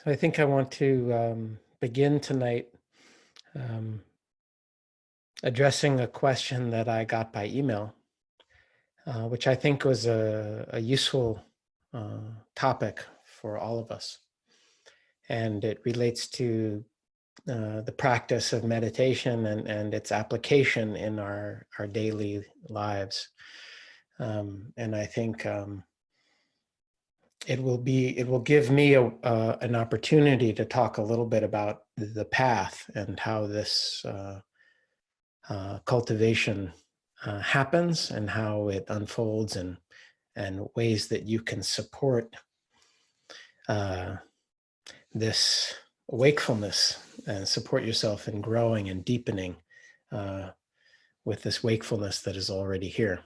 So I think I want to begin tonight um, addressing a question that I got by email, which I think was a useful topic for all of us. And it relates to the practice of meditation and its application in our daily lives. And I think it will give me an opportunity to talk a little bit about the path and how this cultivation happens and how it unfolds, and ways that you can support this wakefulness and support yourself in growing and deepening with this wakefulness that is already here.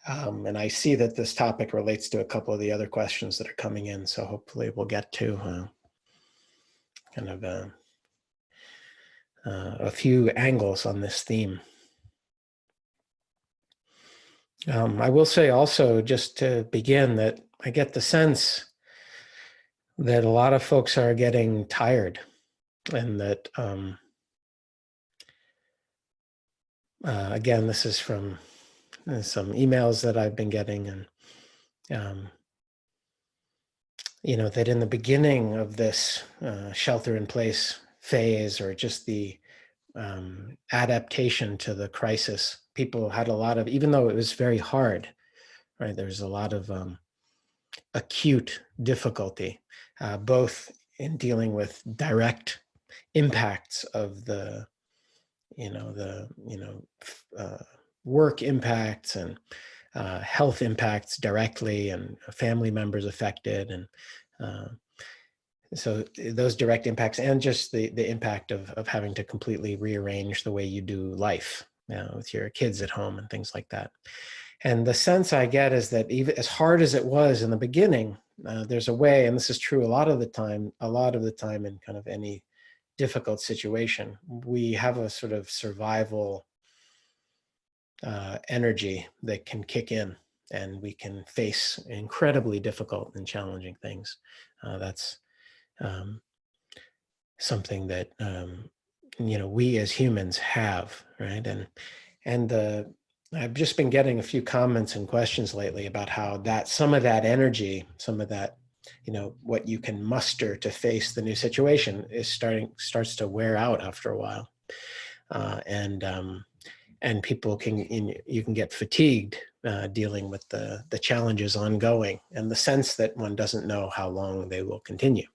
And I see that this topic relates to a couple of the other questions that are coming in, so hopefully we'll get to kind of a few angles on this theme. I will say also, just to begin, that I get the sense that a lot of folks are getting tired, and that, again, this is from some emails that I've been getting, and that in the beginning of this shelter-in-place phase, or just the adaptation to the crisis, people had a lot of, even though it was very hard, right? There's a lot of acute difficulty, both in dealing with direct impacts of the work impacts and health impacts directly, and family members affected, and so those direct impacts, and just the impact of having to completely rearrange the way you do life, with your kids at home and things like that. And the sense I get is that even as hard as it was in the beginning, there's a way, and this is true a lot of the time in kind of any difficult situation, we have a sort of survival energy that can kick in, and we can face incredibly difficult and challenging things. That's something that we as humans have, right? And I've just been getting a few comments and questions lately about how that some of that energy, some of that, what you can muster to face the new situation starts to wear out after a while, and people you can get fatigued dealing with the challenges ongoing, and the sense that one doesn't know how long they will continue,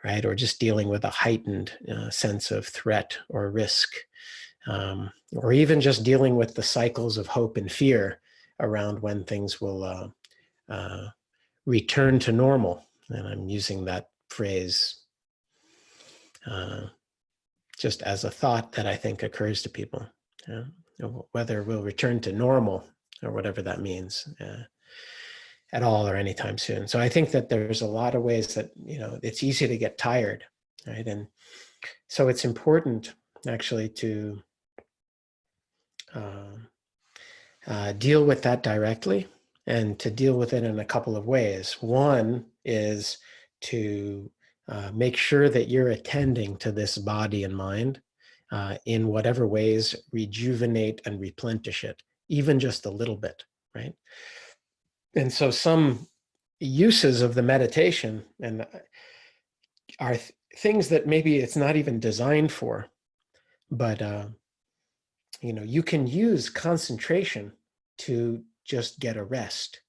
right? Or just dealing with a heightened sense of threat or risk, or even just dealing with the cycles of hope and fear around when things will return to normal. And I'm using that phrase just as a thought that I think occurs to people, whether we'll return to normal or whatever that means at all or anytime soon. So I think that there's a lot of ways that, it's easy to get tired, right? And so it's important actually to deal with that directly, and to deal with it in a couple of ways. One is to make sure that you're attending to this body and mind in whatever ways rejuvenate and replenish it, even just a little bit, right? And so some uses of the meditation and are things that maybe it's not even designed for, but you can use concentration to just get a rest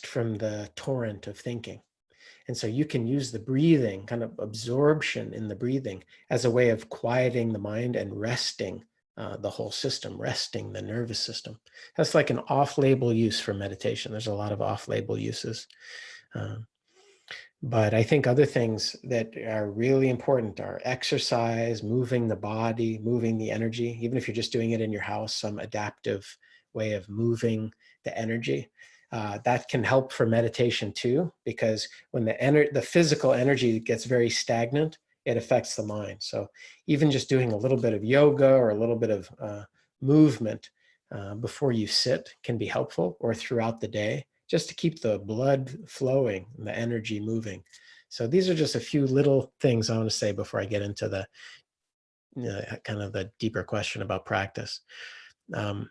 from the torrent of thinking. And so you can use the breathing, kind of absorption in the breathing, as a way of quieting the mind and resting the whole system, resting the nervous system. That's like an off-label use for meditation. There's a lot of off-label uses. But I think other things that are really important are exercise, moving the body, moving the energy. Even if you're just doing it in your house, some adaptive way of moving the energy. That can help for meditation too, because when the physical energy gets very stagnant, it affects the mind. So even just doing a little bit of yoga or a little bit of movement before you sit can be helpful, or throughout the day, just to keep the blood flowing and the energy moving. So these are just a few little things I want to say before I get into the kind of the deeper question about practice. And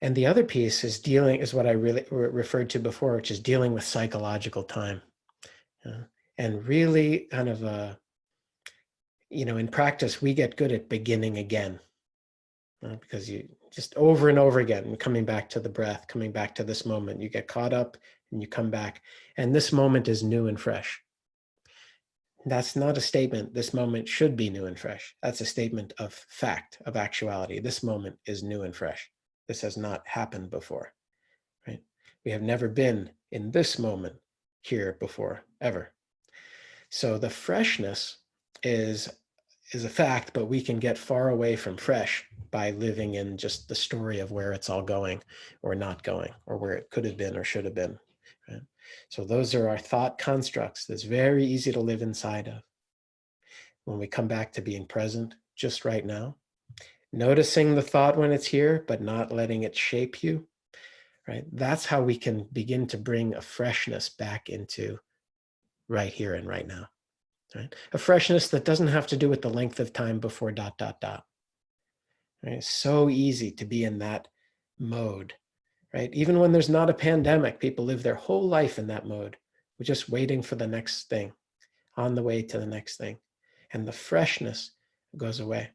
the other piece is what I really referred to before, which is dealing with psychological time. And really kind of, in practice, we get good at beginning again. Because you just over and over again, coming back to the breath, coming back to this moment, you get caught up and you come back. And this moment is new and fresh. That's not a statement, this moment should be new and fresh. That's a statement of fact, of actuality. This moment is new and fresh. This has not happened before, right? We have never been in this moment here before, ever. So the freshness is a fact, but we can get far away from fresh by living in just the story of where it's all going or not going, or where it could have been or should have been. Right? So those are our thought constructs that's very easy to live inside of. When we come back to being present just right now, noticing the thought when it's here, but not letting it shape you, right? That's how we can begin to bring a freshness back into right here and right now. Right? A freshness that doesn't have to do with the length of time before ... Right? It's so easy to be in that mode, right? Even when there's not a pandemic, people live their whole life in that mode. We're just waiting for the next thing, on the way to the next thing. And the freshness goes away.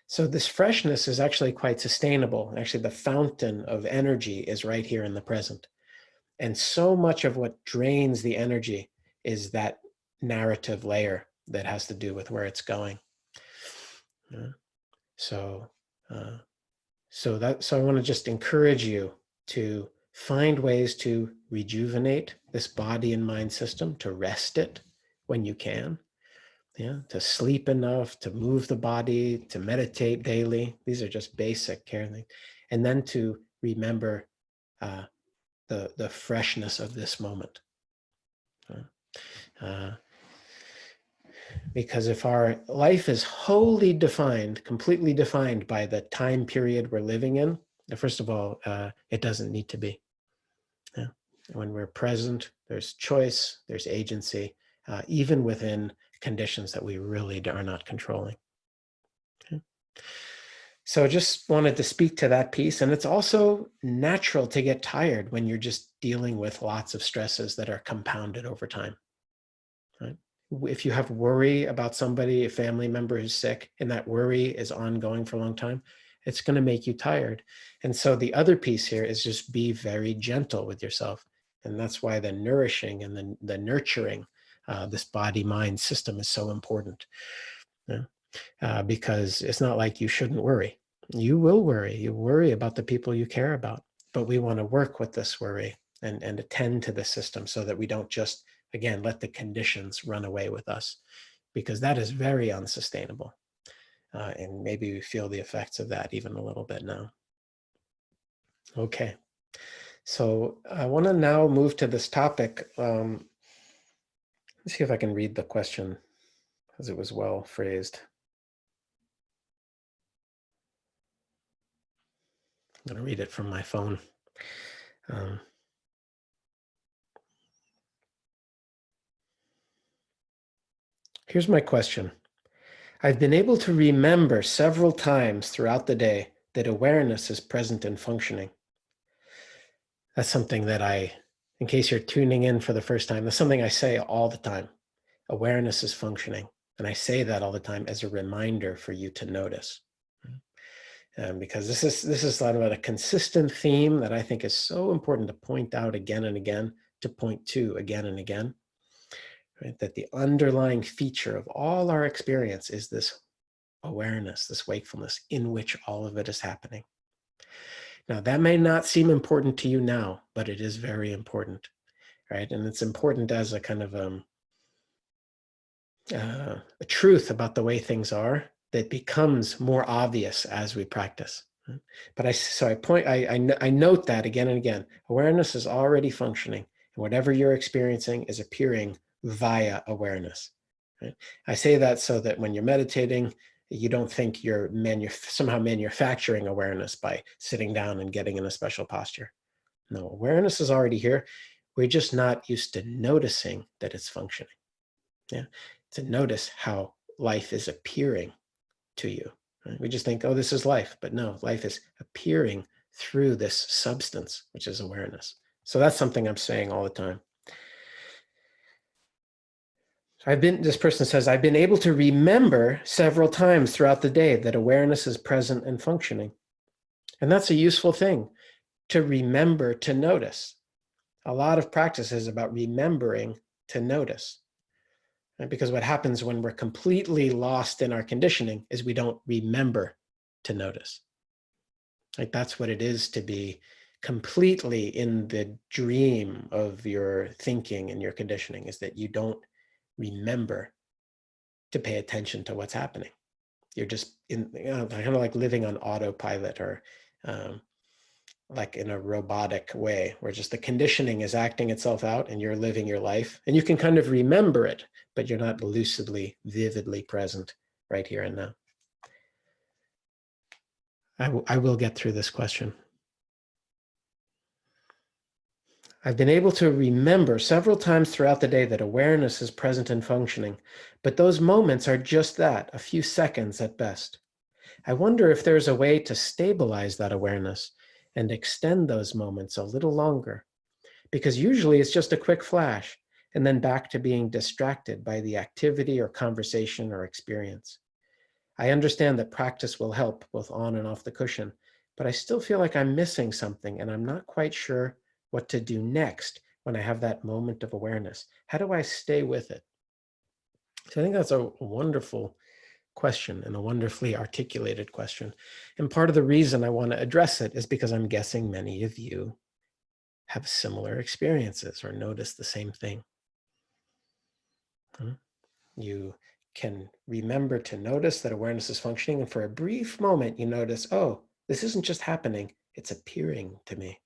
So this freshness is actually quite sustainable. Actually, the fountain of energy is right here in the present. And so much of what drains the energy is that narrative layer that has to do with where it's going. So I want to just encourage you to find ways to rejuvenate this body and mind system, to rest it when you can, to sleep enough, to move the body, to meditate daily. These are just basic care things. And then to remember the freshness of this moment. Because if our life is wholly defined, completely defined by the time period we're living in, first of all, it doesn't need to be. When we're present, there's choice, there's agency, even within conditions that we really are not controlling. Okay. So I just wanted to speak to that piece. And it's also natural to get tired when you're just dealing with lots of stresses that are compounded over time. Right? If you have worry about somebody, a family member who's sick, and that worry is ongoing for a long time, it's going to make you tired. And so the other piece here is just be very gentle with yourself. And that's why the nourishing and the nurturing this body-mind system is so important. Because it's not like you shouldn't worry. You will worry. You worry about the people you care about. But we want to work with this worry and attend to the system so that we don't just, again, let the conditions run away with us, because that is very unsustainable. And maybe we feel the effects of that even a little bit now. Okay. So I want to now move to this topic. Let's see if I can read the question, because it was well phrased. I'm going to read it from my phone. Here's my question. I've been able to remember several times throughout the day that awareness is present and functioning. That's something that in case you're tuning in for the first time, that's something I say all the time. Awareness is functioning. And I say that all the time as a reminder for you to notice. Because this is sort of a consistent theme that I think is so important to point out again and again, to point to again and again. Right? That the underlying feature of all our experience is this awareness, this wakefulness in which all of it is happening. Now, that may not seem important to you now, but it is very important, right? And it's important as a kind of a truth about the way things are that becomes more obvious as we practice. But I note that again and again. Awareness is already functioning, and whatever you're experiencing is appearing via awareness. Right? I say that so that when you're meditating, You don't think you're somehow manufacturing awareness by sitting down and getting in a special posture. No, awareness is already here. We're just not used to noticing that it's functioning. Yeah, to notice how life is appearing to you. Right? We just think, oh, this is life. But no, life is appearing through this substance, which is awareness. So that's something I'm saying all the time. This person says, I've been able to remember several times throughout the day that awareness is present and functioning. And that's a useful thing, to remember to notice. A lot of practice is about remembering to notice. Right? Because what happens when we're completely lost in our conditioning is we don't remember to notice. Like that's what it is to be completely in the dream of your thinking and your conditioning, is that you don't remember to pay attention to what's happening. You're just kind of like living on autopilot, or like in a robotic way, where just the conditioning is acting itself out and you're living your life. And you can kind of remember it, but you're not lucidly, vividly present right here and now. I will get through this question. I've been able to remember several times throughout the day that awareness is present and functioning, but those moments are just that, a few seconds at best. I wonder if there's a way to stabilize that awareness and extend those moments a little longer, because usually it's just a quick flash and then back to being distracted by the activity or conversation or experience. I understand that practice will help both on and off the cushion, but I still feel like I'm missing something, and I'm not quite sure what to do next when I have that moment of awareness. How do I stay with it? So I think that's a wonderful question, and a wonderfully articulated question. And part of the reason I want to address it is because I'm guessing many of you have similar experiences or notice the same thing. You can remember to notice that awareness is functioning, and for a brief moment you notice, oh, this isn't just happening, it's appearing to me.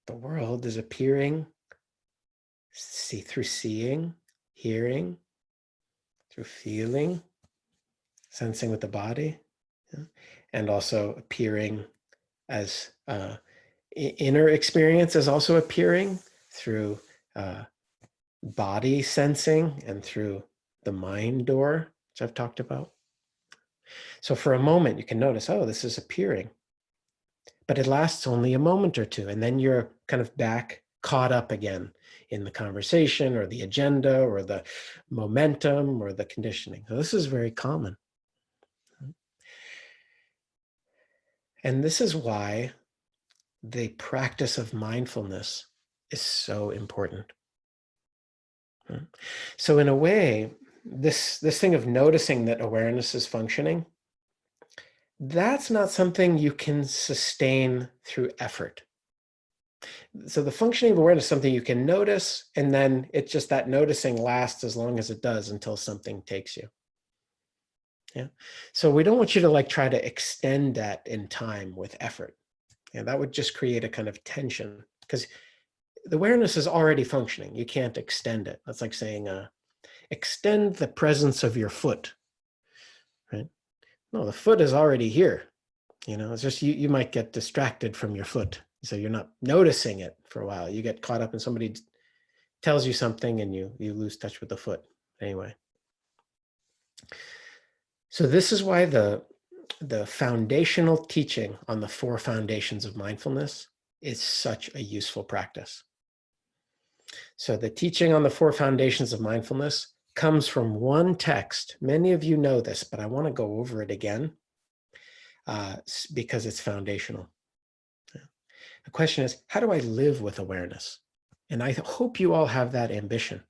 The world is appearing through seeing, hearing, through feeling, sensing with the body, and also appearing as inner experience is also appearing through body sensing and through the mind door, which I've talked about. So for a moment, you can notice, oh, this is appearing, but it lasts only a moment or two. And then you're kind of back caught up again in the conversation or the agenda or the momentum or the conditioning. So this is very common. And this is why the practice of mindfulness is so important. So in a way, this thing of noticing that awareness is functioning, that's not something you can sustain through effort. So the functioning of awareness is something you can notice, and then it's just that noticing lasts as long as it does until something takes you. Yeah. So we don't want you to like try to extend that in time with effort. Yeah, that would just create a kind of tension, because the awareness is already functioning. You can't extend it. That's like saying, extend the presence of your foot, right? No, the foot is already here. It's just you might get distracted from your foot. So you're not noticing it for a while. You get caught up and somebody tells you something and you lose touch with the foot. Anyway. So this is why the foundational teaching on the Four Foundations of Mindfulness is such a useful practice. So the teaching on the Four Foundations of Mindfulness comes from one text. Many of you know this, but I want to go over it again because it's foundational. The question is, how do I live with awareness? And I hope you all have that ambition.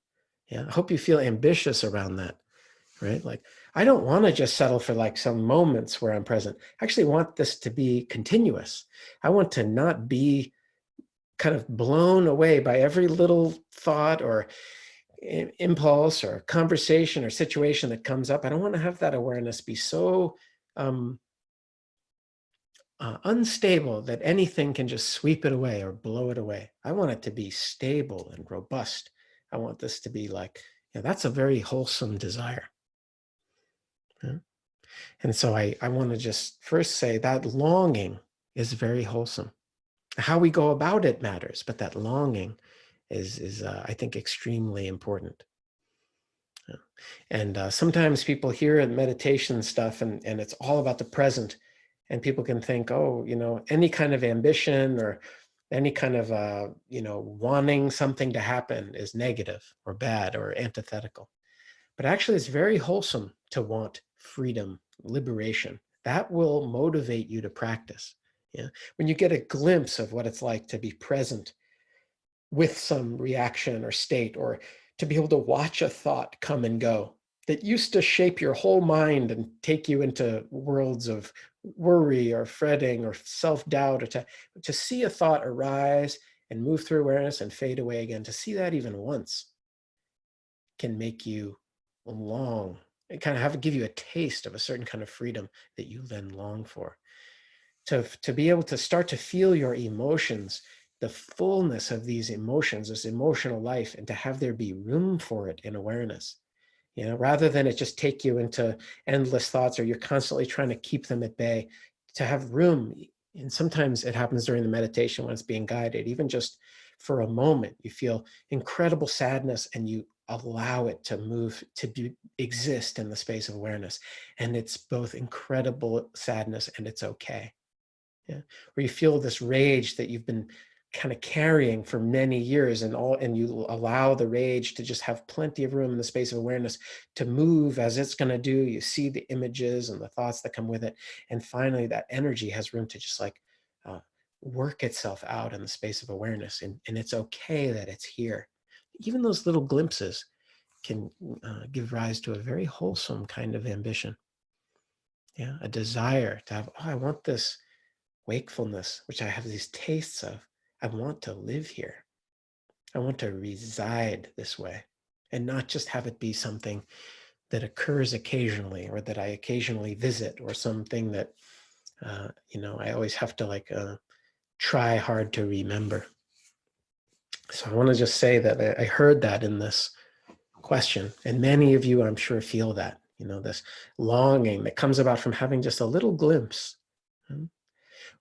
Yeah, I hope you feel ambitious around that, right? Like, I don't want to just settle for like some moments where I'm present. I actually want this to be continuous. I want to not be kind of blown away by every little thought or impulse or conversation or situation that comes up. I don't want to have that awareness be so unstable that anything can just sweep it away or blow it away. I want it to be stable and robust. I want this to be like, that's a very wholesome desire. Yeah. And so I want to just first say that longing is very wholesome. How we go about it matters, but that longing is I think, extremely important. Yeah. And sometimes people hear meditation stuff and it's all about the present. And people can think, oh, any kind of ambition or any kind of, wanting something to happen is negative or bad or antithetical. But actually, it's very wholesome to want freedom, liberation. That will motivate you to practice. Yeah. When you get a glimpse of what it's like to be present with some reaction or state, or to be able to watch a thought come and go that used to shape your whole mind and take you into worlds of worry or fretting or self-doubt, or to see a thought arise and move through awareness and fade away again, to see that even once can make you long and kind of give you a taste of a certain kind of freedom that you then long for. To be able to start to feel your emotions, the fullness of these emotions, this emotional life, and to have there be room for it in awareness, rather than it just take you into endless thoughts or you're constantly trying to keep them at bay, to have room. And sometimes it happens during the meditation when it's being guided, even just for a moment, you feel incredible sadness and you allow it to move, exist in the space of awareness. And it's both incredible sadness and it's okay. Yeah. Where you feel this rage that you've been kind of carrying for many years, and you allow the rage to just have plenty of room in the space of awareness to move as it's going to do. You see the images and the thoughts that come with it. And finally, that energy has room to just uh, work itself out in the space of awareness. And it's okay that it's here. Even those little glimpses can give rise to a very wholesome kind of ambition. Yeah, a desire to have, I want this wakefulness, which I have these tastes of. I want to live here. I want to reside this way, and not just have it be something that occurs occasionally or that I occasionally visit, or something that, I always have to try hard to remember. So I want to just say that I heard that in this question, and many of you, I'm sure, feel that, this longing that comes about from having just a little glimpse,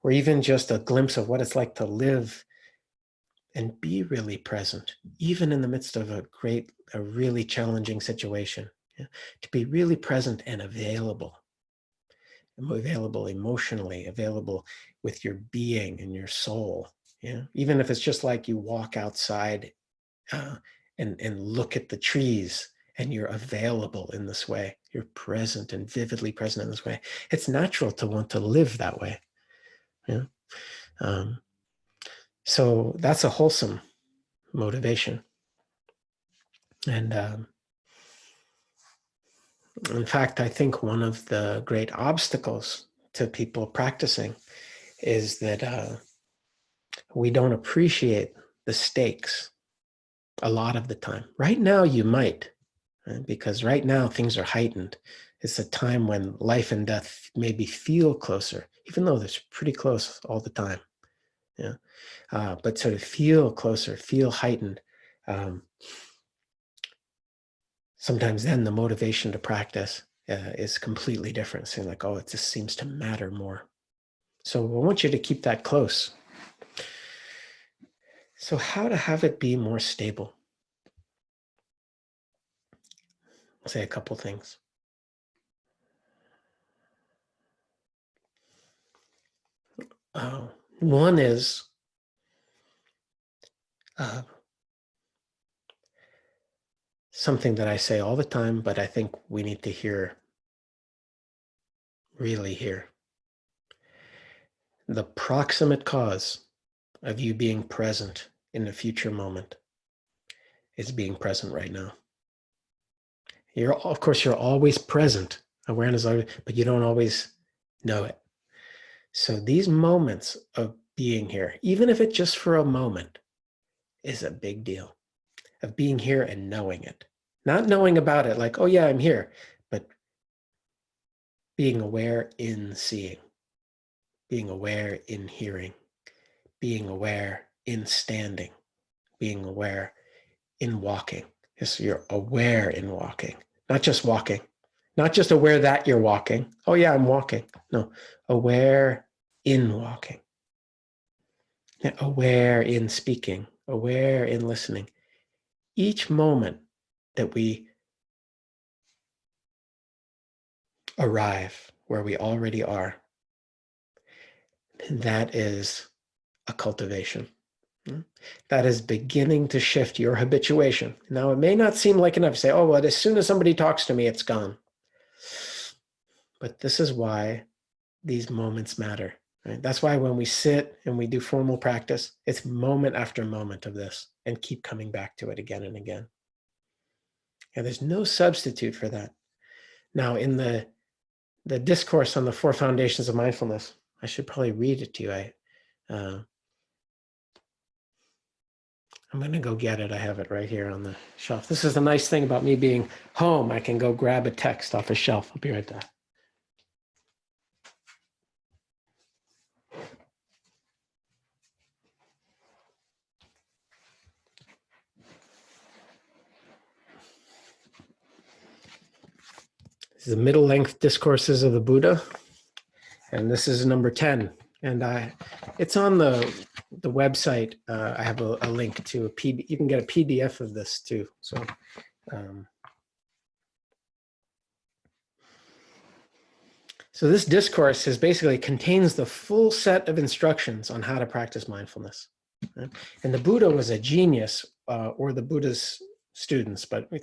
or even just a glimpse of what it's like to live and be really present, even in the midst of a really challenging situation. Yeah? To be really present and available emotionally, available with your being and your soul. Yeah, even if it's just like you walk outside and look at the trees, and you're available in this way. You're present and vividly present in this way. It's natural to want to live that way. Yeah. So that's a wholesome motivation. And in fact, I think one of the great obstacles to people practicing is that we don't appreciate the stakes a lot of the time. Right now, you might, right? Because right now things are heightened. It's a time when life and death maybe feel closer, even though they're pretty close all the time. Yeah, but sort of feel closer, feel heightened. Sometimes then the motivation to practice is completely different. Saying like, oh, it just seems to matter more. So I want you to keep that close. So how to have it be more stable? I'll say a couple things. One is something that I say all the time, but I think we need to really hear. The proximate cause of you being present in a future moment is being present right now. Of course, you're always present. Awareness, but you don't always know it. So these moments of being here, even if it's just for a moment, is a big deal. Of being here and knowing it. Not knowing about it like, oh yeah, I'm here, but being aware in seeing, being aware in hearing, being aware in standing, being aware in walking. Yes, you're aware in walking, not just walking, Not just aware that you're walking. Oh yeah, I'm walking. No, aware in walking. Aware in speaking, aware in listening. Each moment that we arrive where we already are, that is a cultivation. That is beginning to shift your habituation. Now, it may not seem like enough. You say, oh, well, as soon as somebody talks to me, it's gone. But this is why these moments matter. Right? That's why when we sit and we do formal practice, it's moment after moment of this and keep coming back to it again and again. And there's no substitute for that. Now, in the discourse on the Four Foundations of Mindfulness, I should probably read it to you. I'm going to go get it. I have it right here on the shelf. This is the nice thing about me being home. I can go grab a text off a shelf. I'll be right back. This is the middle length discourses of the Buddha. And this is number 10. And it's on the website. I have a link to a PDF. You can get a PDF of this too. So so this discourse basically contains the full set of instructions on how to practice mindfulness. Right? And the Buddha was a genius, or the Buddha's students, but we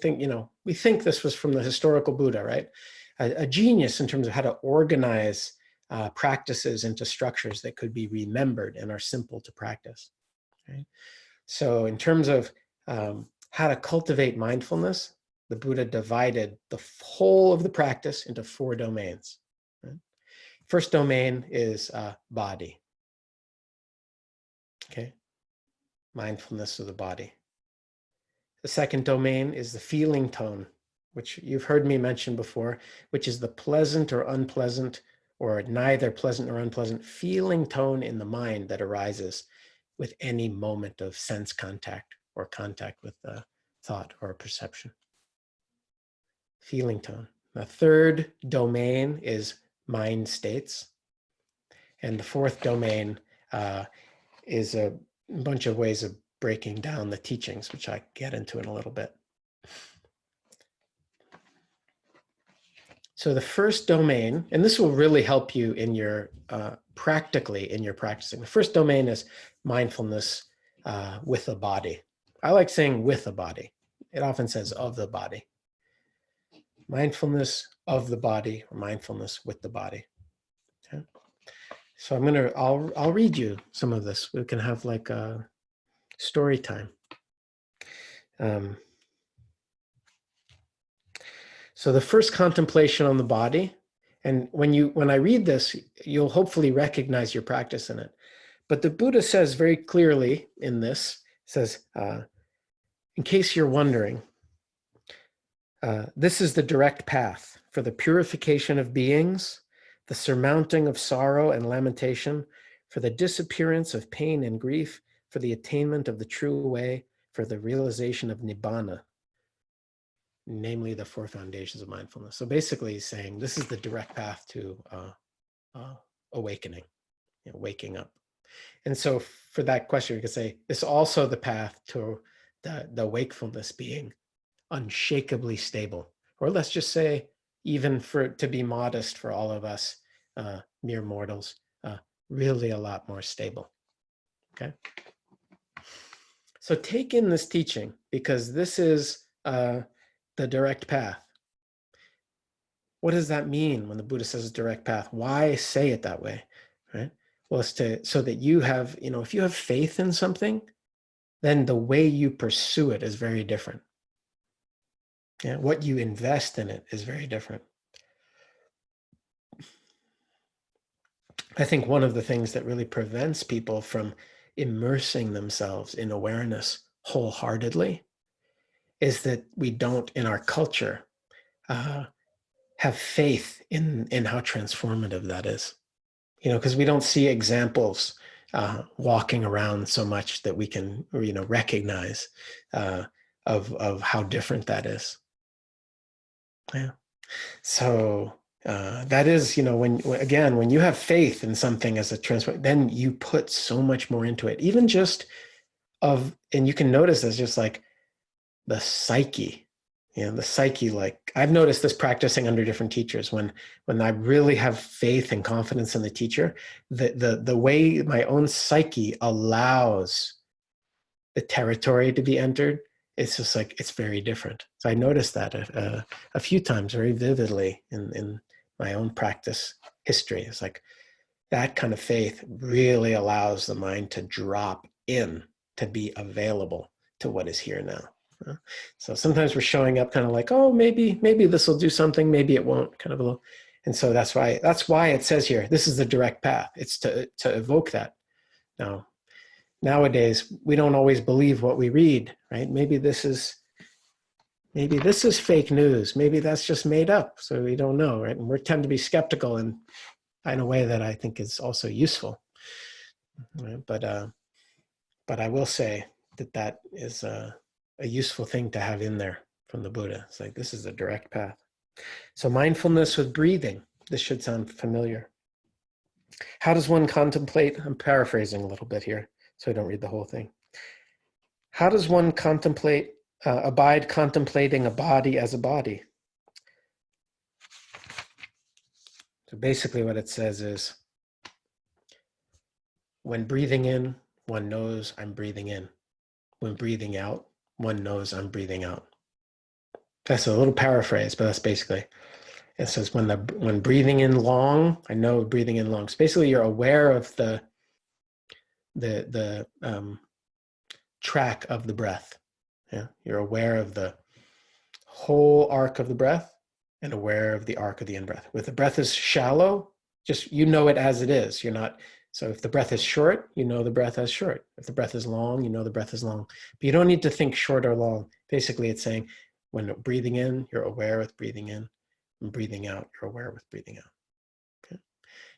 think this was from the historical Buddha, right? A genius in terms of how to organize practices into structures that could be remembered and are simple to practice. Right? So in terms of how to cultivate mindfulness, the Buddha divided the whole of the practice into 4 domains. Right? First domain is body. Okay, mindfulness of the body. The second domain is the feeling tone, which you've heard me mention before, which is the pleasant or unpleasant, or neither pleasant nor unpleasant feeling tone in the mind that arises with any moment of sense contact or contact with thought or perception. Feeling tone. The third domain is mind states. And the fourth domain is a bunch of ways of breaking down the teachings, which I get into in a little bit. So the first domain, and this will really help you in your practically in your practicing. The first domain is mindfulness with the body. I like saying with the body. It often says of the body. Mindfulness of the body, or mindfulness with the body. Okay. So I'll read you some of this. We can have like a story time. So the first contemplation on the body, and when I read this, you'll hopefully recognize your practice in it. But the Buddha says very clearly in this, says, in case you're wondering, this is the direct path for the purification of beings, the surmounting of sorrow and lamentation, for the disappearance of pain and grief, for the attainment of the true way, for the realization of nibbana, namely the 4 foundations of mindfulness. So basically he's saying this is the direct path to awakening, waking up. And so for that question, we could say it's also the path to the wakefulness being unshakably stable, or let's just say, even to be modest for all of us mere mortals, really a lot more stable. Okay. So take in this teaching, because this is the direct path. What does that mean when the Buddha says direct path? Why say it that way, right? Well, it's so that you have, if you have faith in something, then the way you pursue it is very different. Yeah, what you invest in it is very different. I think one of the things that really prevents people from immersing themselves in awareness wholeheartedly is that we don't, in our culture, have faith in how transformative that is. Because we don't see examples walking around so much that we can, recognize of how different that is. Yeah. So that is, when you have faith in something as a transform, then you put so much more into it. Even just and you can notice this, just like the psyche, like I've noticed this practicing under different teachers. When I really have faith and confidence in the teacher, the way my own psyche allows the territory to be entered, it's just like, it's very different. So I noticed that a few times very vividly in my own practice history. It's like that kind of faith really allows the mind to drop in, to be available to what is here now. So sometimes we're showing up kind of like, oh, maybe this will do something, maybe it won't, kind of a little. And so that's why it says here, this is the direct path. It's to evoke that. Now, nowadays, we don't always believe what we read, right? Maybe this is fake news. Maybe that's just made up. So we don't know, right? And we tend to be skeptical in a way that I think is also useful. Right? But I will say that is a useful thing to have in there from the Buddha. It's like, this is a direct path. So mindfulness with breathing. This should sound familiar. How does one contemplate? I'm paraphrasing a little bit here, so I don't read the whole thing. How does one contemplate, abide contemplating a body as a body? So basically what it says is, when breathing in, one knows I'm breathing in. When breathing out, one knows I'm breathing out. That's a little paraphrase, but that's basically. It says when breathing in long, I know breathing in long. So basically you're aware of the track of the breath. Yeah, you're aware of the whole arc of the breath and aware of the arc of the in-breath. If the breath is shallow, just know it as it is. You're not. So if the breath is short, you know the breath as short. If the breath is long, you know the breath is long. But you don't need to think short or long. Basically, it's saying when breathing in, you're aware with breathing in. And breathing out, you're aware with breathing out. Okay.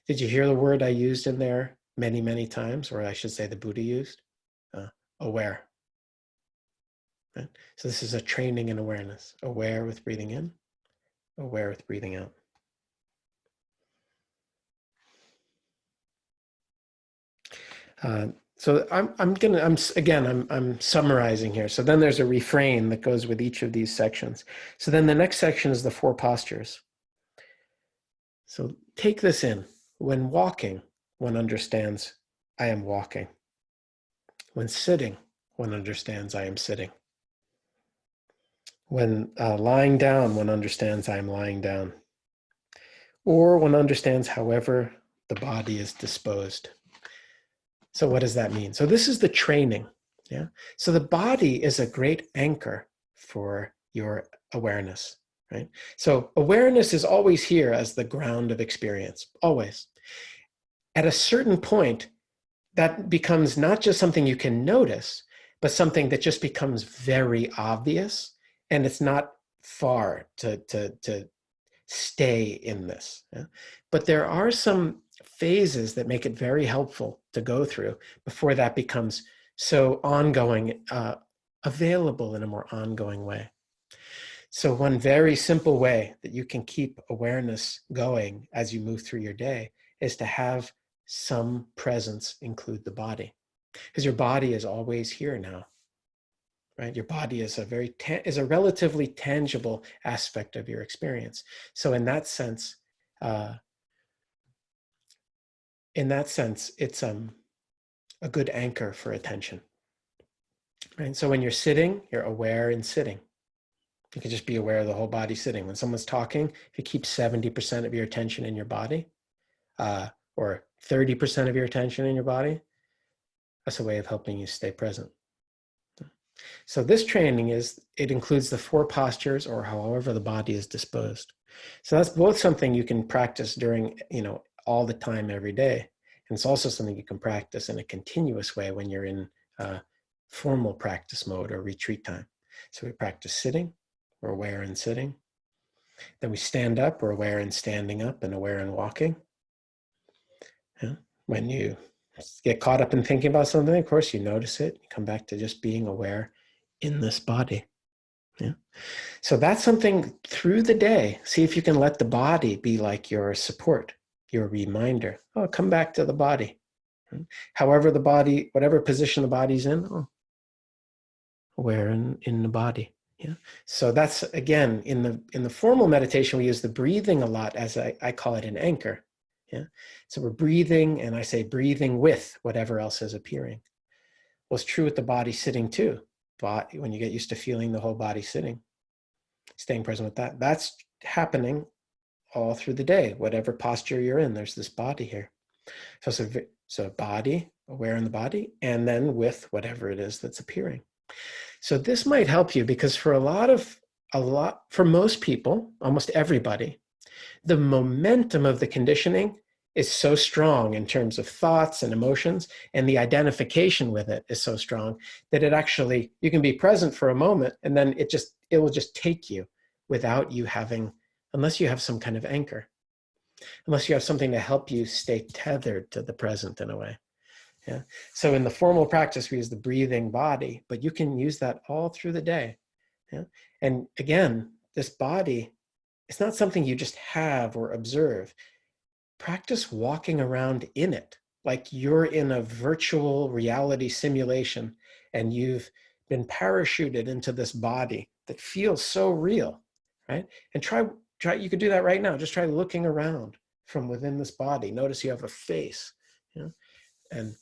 Did you hear the word I used in there many, many times, or I should say the Buddha used? Aware. Right? So this is a training in awareness. Aware with breathing in, aware with breathing out. So I'm summarizing here. So then there's a refrain that goes with each of these sections. So then the next section is the 4 postures. So take this in. When walking, one understands I am walking. When sitting, one understands I am sitting. When lying down, one understands I am lying down. Or one understands however the body is disposed. So what does that mean? So this is the training. Yeah. So the body is a great anchor for your awareness, right? So awareness is always here as the ground of experience, always. At a certain point, that becomes not just something you can notice, but something that just becomes very obvious, and it's not far to stay in this. Yeah? But there are some phases that make it very helpful to go through before that becomes so ongoing, available in a more ongoing way. So one very simple way that you can keep awareness going as you move through your day is to have some presence include the body, because your body is always here now. Right? Your body is a relatively tangible aspect of your experience. So in that sense, it's a good anchor for attention. Right? So when you're sitting, you're aware in sitting. You can just be aware of the whole body sitting. When someone's talking, if you keep 70% of your attention in your body, or 30% of your attention in your body, that's a way of helping you stay present. So this training includes the 4 postures, or however the body is disposed. So that's both something you can practice during, all the time, every day. And it's also something you can practice in a continuous way when you're in formal practice mode or retreat time. So we practice sitting, we're aware in sitting. Then we stand up, we're aware in standing up and aware in walking. Yeah. When you get caught up in thinking about something, of course, you notice it. You come back to just being aware in this body. Yeah. So that's something through the day. See if you can let the body be like your support, your reminder. Oh, come back to the body. However the body, whatever position the body's in, oh, where in the body. Yeah. So that's, again, in the formal meditation, we use the breathing a lot, as I call it, an anchor. Yeah. So we're breathing, and I say breathing with whatever else is appearing. Well, it's true with the body sitting too. But when you get used to feeling the whole body sitting, staying present with that, that's happening all through the day. Whatever posture you're in, there's this body here. So body, aware in the body, and then with whatever it is that's appearing. So this might help you, because for for most people, almost everybody, the momentum of the conditioning is so strong in terms of thoughts and emotions, and the identification with it is so strong that it actually, you can be present for a moment, and then it will just take you without you having, unless you have some kind of anchor, unless you have something to help you stay tethered to the present in a way. Yeah. So in the formal practice, we use the breathing body, but you can use that all through the day. Yeah. And again, this body, it's not something you just have or observe. Practice walking around in it, like you're in a virtual reality simulation and you've been parachuted into this body that feels so real, right? And try, you could do that right now. Just try looking around from within this body. Notice you have a face, you know, and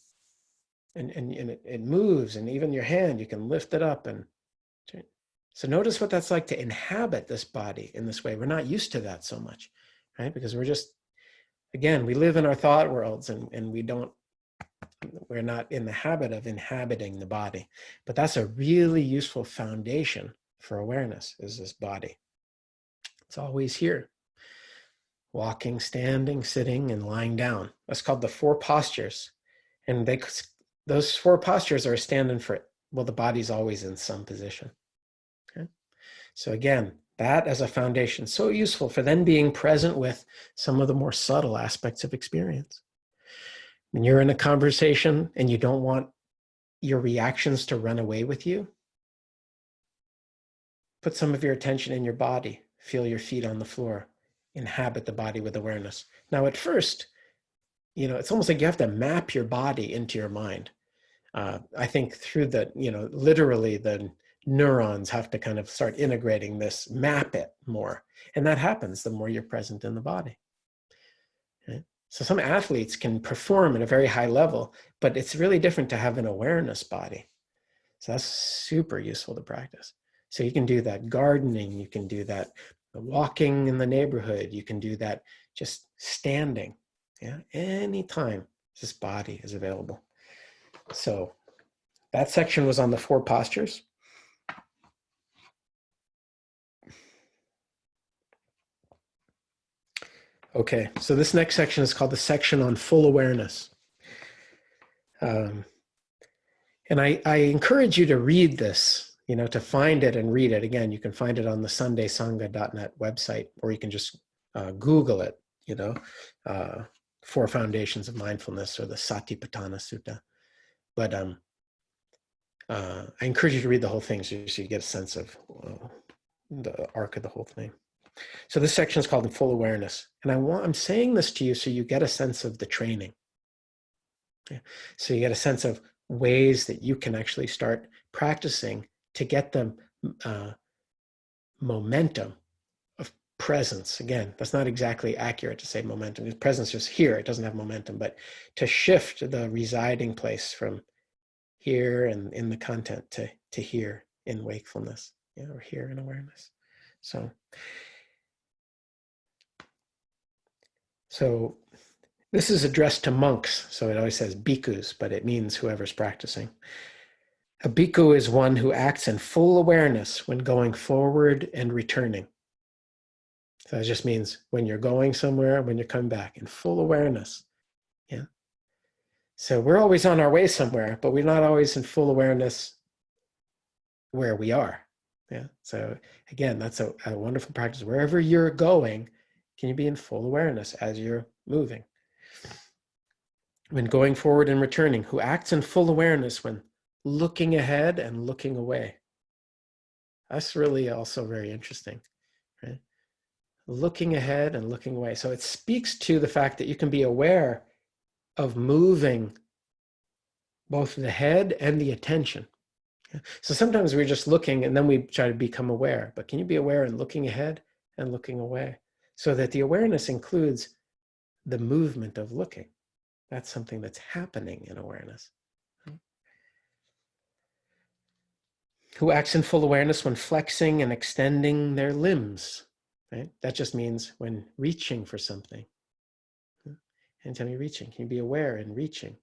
it moves, and even your hand, you can lift it up. And so notice what that's like to inhabit this body in this way. We're not used to that so much, right? Because we're just, again, we live in our thought worlds, and we're not in the habit of inhabiting the body. But that's a really useful foundation for awareness, is this body. It's always here. Walking, standing, sitting, and lying down. That's called the four postures. And those four postures are standing for, well, the body's always in some position. Okay? So again, that as a foundation, so useful for then being present with some of the more subtle aspects of experience. When you're in a conversation and you don't want your reactions to run away with you, put some of your attention in your body, feel your feet on the floor, inhabit the body with awareness. Now, at first, it's almost like you have to map your body into your mind. I think through literally the neurons have to kind of start integrating this, map it more. And that happens the more you're present in the body. Okay? So some athletes can perform at a very high level, but it's really different to have an awareness body. So that's super useful to practice. So you can do that gardening, you can do that walking in the neighborhood, you can do that just standing. Yeah, anytime this body is available. So that section was on the four postures. Okay, so this next section is called the section on full awareness. And I encourage you to read this, to find it and read it. Again, you can find it on the sundaysangha.net website, or you can just Google it, Four Foundations of Mindfulness, or the Satipatthana Sutta. But I encourage you to read the whole thing so you get a sense of the arc of the whole thing. So this section is called full awareness. And I'm saying this to you so you get a sense of the training. Yeah. So you get a sense of ways that you can actually start practicing to get the momentum of presence. Again, that's not exactly accurate to say momentum, because presence is here, it doesn't have momentum, but to shift the residing place from here and in the content to here in wakefulness, or here in awareness. So this is addressed to monks, so it always says bhikkhus, but it means whoever's practicing. A bhikkhu is one who acts in full awareness when going forward and returning. So it just means when you're going somewhere, when you're coming back, in full awareness. Yeah. So we're always on our way somewhere, but we're not always in full awareness where we are. Yeah. So again, that's a wonderful practice. Wherever you're going, can you be in full awareness as you're moving? When going forward and returning, who acts in full awareness when looking ahead and looking away. That's really also very interesting, right? Looking ahead and looking away. So it speaks to the fact that you can be aware of moving both the head and the attention. So sometimes we're just looking and then we try to become aware, but can you be aware and looking ahead and looking away? So that the awareness includes the movement of looking. That's something that's happening in awareness. Who acts in full awareness when flexing and extending their limbs, right? That just means when reaching for something. Anytime you're reaching, can you be aware in reaching?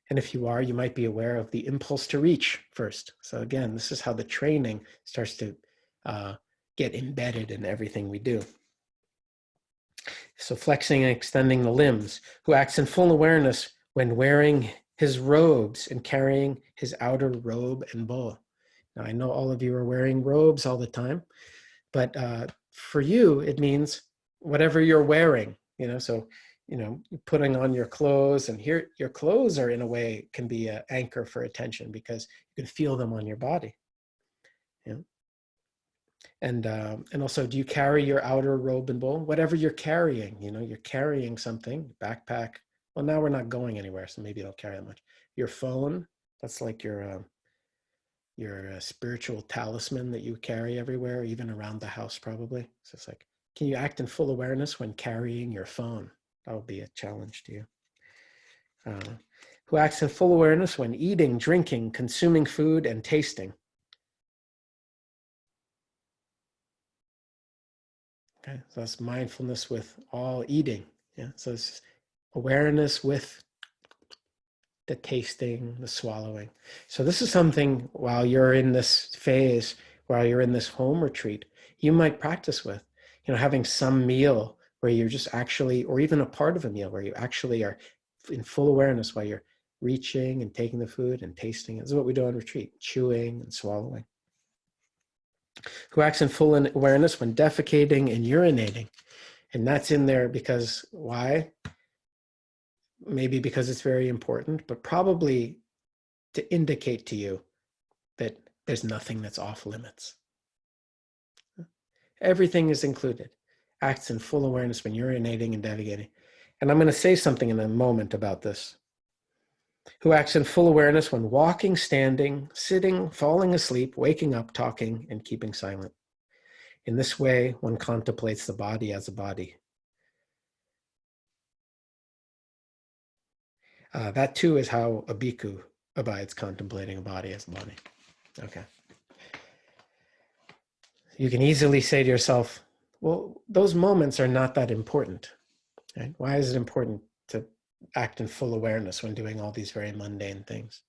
And if you are, you might be aware of the impulse to reach first. So again, this is how the training starts to get embedded in everything we do. So flexing and extending the limbs. Who acts in full awareness when wearing his robes and carrying his outer robe and bowl. Now, I know all of you are wearing robes all the time, but for you, it means whatever you're wearing, so, putting on your clothes, and here your clothes are in a way can be an anchor for attention because you can feel them on your body. And also, do you carry your outer robe and bowl? Whatever you're carrying, you're carrying something, backpack. Well, now we're not going anywhere, so maybe you don't carry that much. Your phone, that's like your spiritual talisman that you carry everywhere, even around the house probably. So it's like, can you act in full awareness when carrying your phone? That will be a challenge to you. Who acts in full awareness when eating, drinking, consuming food, and tasting. Okay, so that's mindfulness with all eating. Yeah, so it's awareness with the tasting, the swallowing. So this is something while you're in this phase, while you're in this home retreat, you might practice with, having some meal where you're just actually, or even a part of a meal where you actually are in full awareness while you're reaching and taking the food and tasting. This is what we do on retreat, chewing and swallowing. Who acts in full awareness when defecating and urinating. And that's in there because why? Maybe because it's very important, but probably to indicate to you that there's nothing that's off limits. Everything is included. Acts in full awareness when urinating and defecating. And I'm going to say something in a moment about this. Who acts in full awareness when walking, standing, sitting, falling asleep, waking up, talking, and keeping silent. In this way, one contemplates the body as a body. That too is how a bhikkhu abides, contemplating a body as a body. Okay. You can easily say to yourself, well, those moments are not that important. Right? Why is it important to act in full awareness when doing all these very mundane things?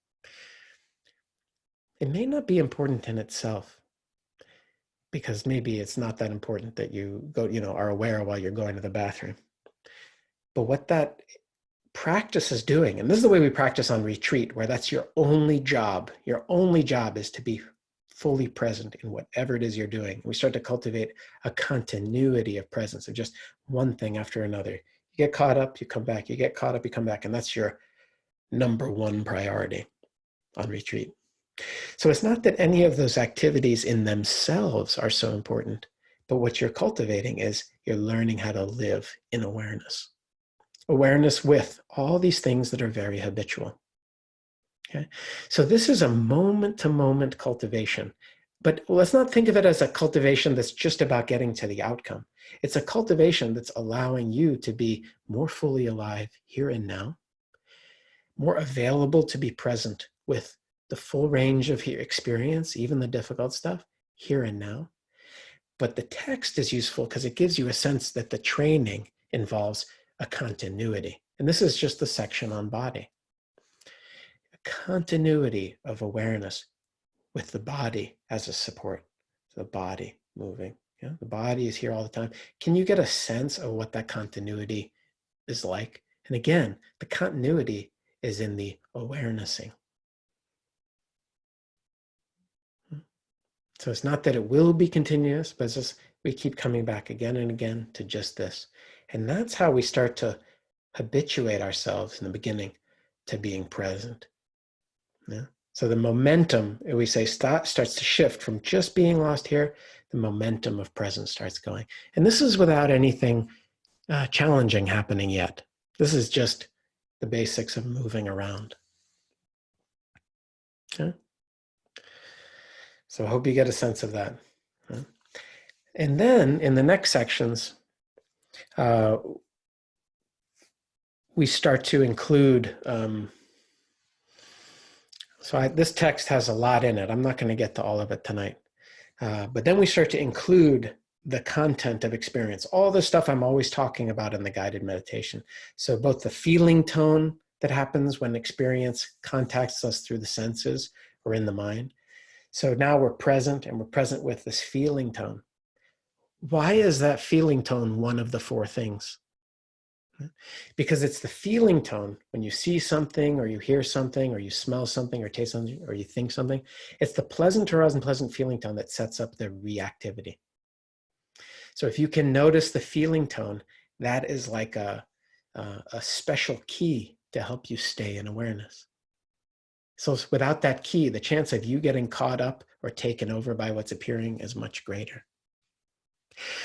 It may not be important in itself, because maybe it's not that important that you go, are aware while you're going to the bathroom. But what that practice is doing, and this is the way we practice on retreat, where that's your only job. Your only job is to be fully present in whatever it is you're doing. We start to cultivate a continuity of presence of just one thing after another. You get caught up, you come back. You get caught up, you come back. And that's your number one priority on retreat. So it's not that any of those activities in themselves are so important, but what you're cultivating is you're learning how to live in awareness. Awareness with all these things that are very habitual. Okay? So this is a moment-to-moment cultivation. But let's not think of it as a cultivation that's just about getting to the outcome. It's a cultivation that's allowing you to be more fully alive here and now, more available to be present with the full range of your experience, even the difficult stuff, here and now. But the text is useful because it gives you a sense that the training involves a continuity. And this is just the section on body. A continuity of awareness with the body as a support. The body moving. The body is here all the time. Can you get a sense of what that continuity is like? And again, the continuity is in the awarenessing. So it's not that it will be continuous, but it's just we keep coming back again and again to just this. And that's how we start to habituate ourselves in the beginning to being present. Yeah? So the momentum, we say, starts to shift from just being lost here. The momentum of presence starts going. And this is without anything challenging happening yet. This is just the basics of moving around. Okay? So I hope you get a sense of that. And then in the next sections, we start to include, this text has a lot in it. I'm not going to get to all of it tonight. But then we start to include the content of experience, all the stuff I'm always talking about in the guided meditation. So both the feeling tone that happens when experience contacts us through the senses or in the mind. So now we're present, and we're present with this feeling tone. Why is that feeling tone one of the four things? Because it's the feeling tone when you see something, or you hear something, or you smell something, or taste something, or you think something. It's the pleasant or unpleasant feeling tone that sets up the reactivity. So if you can notice the feeling tone, that is like a special key to help you stay in awareness. So without that key, the chance of you getting caught up or taken over by what's appearing is much greater.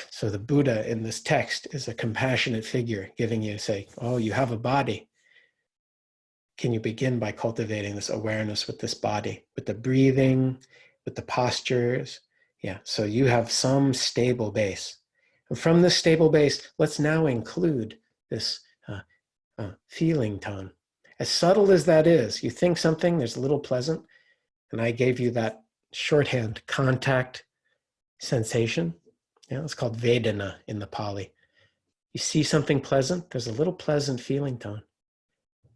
So the Buddha in this text is a compassionate figure giving you, say, oh, you have a body. Can you begin by cultivating this awareness with this body, with the breathing, with the postures? Yeah, so you have some stable base. And from this stable base, let's now include this feeling tone. As subtle as that is, you think something, there's a little pleasant, and I gave you that shorthand contact sensation. Yeah, it's called Vedana in the Pali. You see something pleasant, there's a little pleasant feeling tone.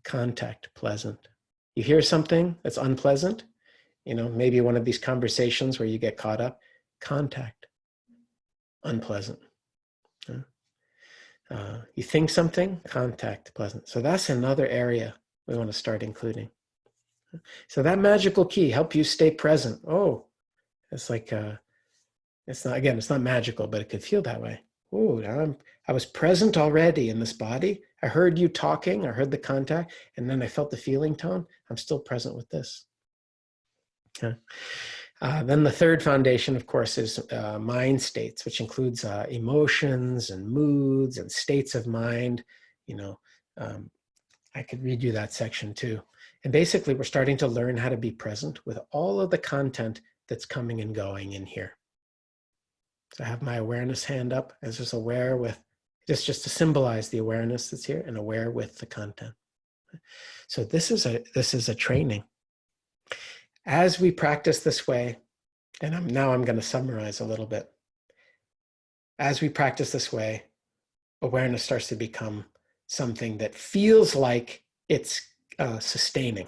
Contact, pleasant. You hear something that's unpleasant, maybe one of these conversations where you get caught up, contact, unpleasant. You think something, contact, pleasant. So that's another area we want to start including. So that magical key, help you stay present. Oh, it's like, it's not magical, but it could feel that way. Oh, I was present already in this body. I heard you talking, I heard the contact, and then I felt the feeling tone. I'm still present with this. Okay. Then the third foundation, of course, is mind states, which includes emotions and moods and states of mind. I could read you that section too. And basically, we're starting to learn how to be present with all of the content that's coming and going in here. So I have my awareness hand up as just aware with, just to symbolize the awareness that's here, and aware with the content. So this is a training. As we practice this way, and I'm going to summarize a little bit. As we practice this way, awareness starts to become something that feels like it's sustaining.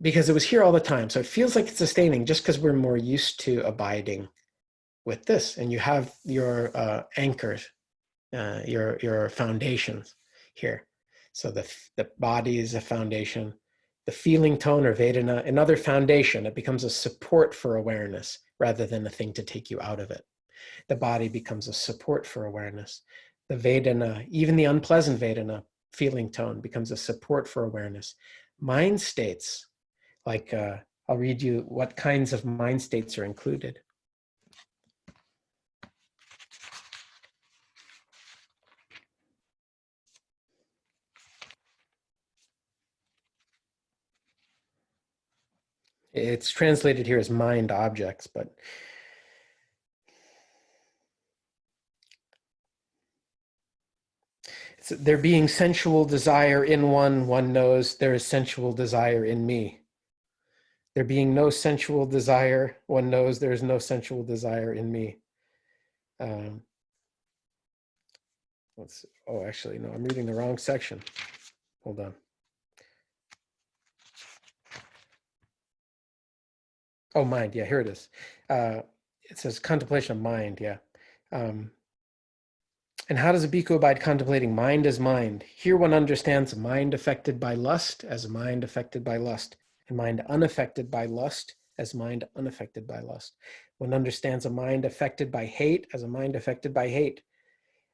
Because it was here all the time. So it feels like it's sustaining just because we're more used to abiding with this. And you have your anchors, your foundations here. So the body is a foundation. The feeling tone or Vedana, another foundation. It becomes a support for awareness rather than a thing to take you out of it. The body becomes a support for awareness. The Vedana, even the unpleasant Vedana, feeling tone, becomes a support for awareness. Mind states, like I'll read you what kinds of mind states are included. It's translated here as mind objects, but there being sensual desire in one knows there is sensual desire in me. There being no sensual desire, one knows there is no sensual desire in me. Actually, no, I'm reading the wrong section. Hold on. Oh, mind, yeah, here it is. It says contemplation of mind, yeah. And how does a bhikkhu abide contemplating mind as mind? Here one understands mind affected by lust as mind affected by lust, and mind unaffected by lust as mind unaffected by lust. One understands a mind affected by hate as a mind affected by hate,